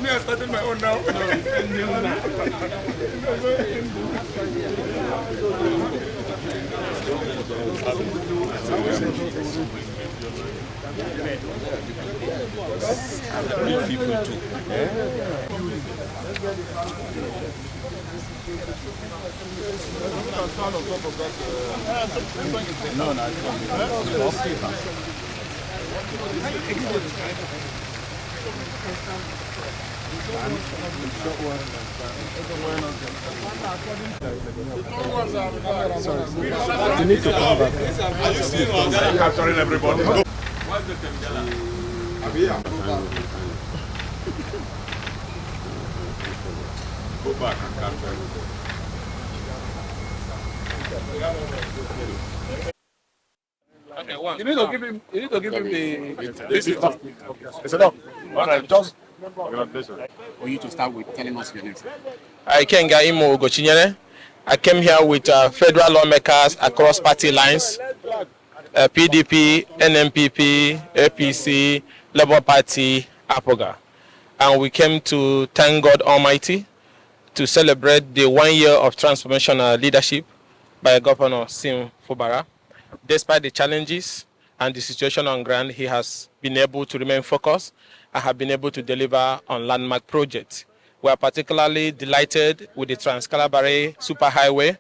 Me, I started my own now. You need to come back. Are you seeing us capturing everybody? What's the Tengala? Go back and capture everybody. Okay, one. You need to give him the all right, just for you to start with telling us your name. I came here with federal lawmakers across party lines, PDP, NMPP, APC, Labour Party, APOGA. And we came to thank God Almighty to celebrate the 1 year of transformational leadership by Governor Siminalayi Fubara. Despite the challenges and the situation on ground, he has been able to remain focused and have been able to deliver on landmark projects. We are particularly delighted with the Trans-Calabare Superhighway,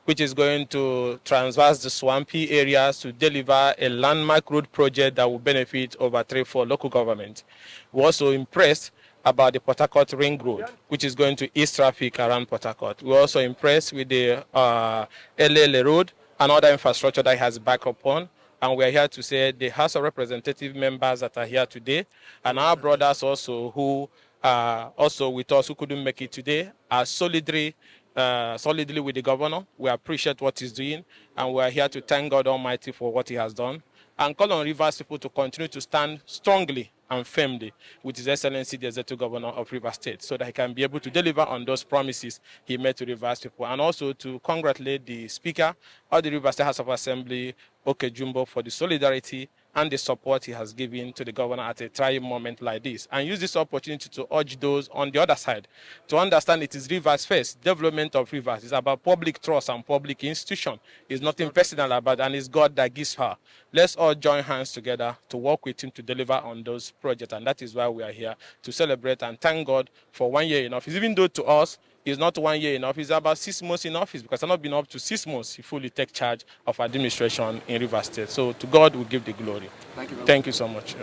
which is going to traverse the swampy areas to deliver a landmark road project that will benefit over 3-4 local governments. We're also impressed about the Port Harcourt Ring Road, which is going to ease traffic around Port Harcourt. We're also impressed with the El-rufai Road and other infrastructure that he has back upon. And we are here to say the House of Representative members that are here today and our brothers also who are also with us who couldn't make it today are solidly with the governor. We appreciate what he's doing and we are here to thank God Almighty for what he has done and call on Rivers people to continue to stand strongly and firmly with His Excellency the Executive Governor of Rivers State so that he can be able to deliver on those promises he made to Rivers people, and also to congratulate the Speaker of the Rivers State House of Assembly, Okejumbo, for the solidarity and the support he has given to the governor at a trying moment like this, and use this opportunity to urge those on the other side to understand it is Rivers first. Development of Rivers is about public trust and public institution. It's nothing personal about, and it's God that gives her. Let's all join hands together to work with him to deliver on those projects, and that is why we are here to celebrate and thank God for 1 year in office. Even though to us it's not 1 year in office, it's about 6 months in office, because I've not been up to 6 months he fully take charge of administration in Rivers State. So to God we give the glory. Thank you. Thank you so much.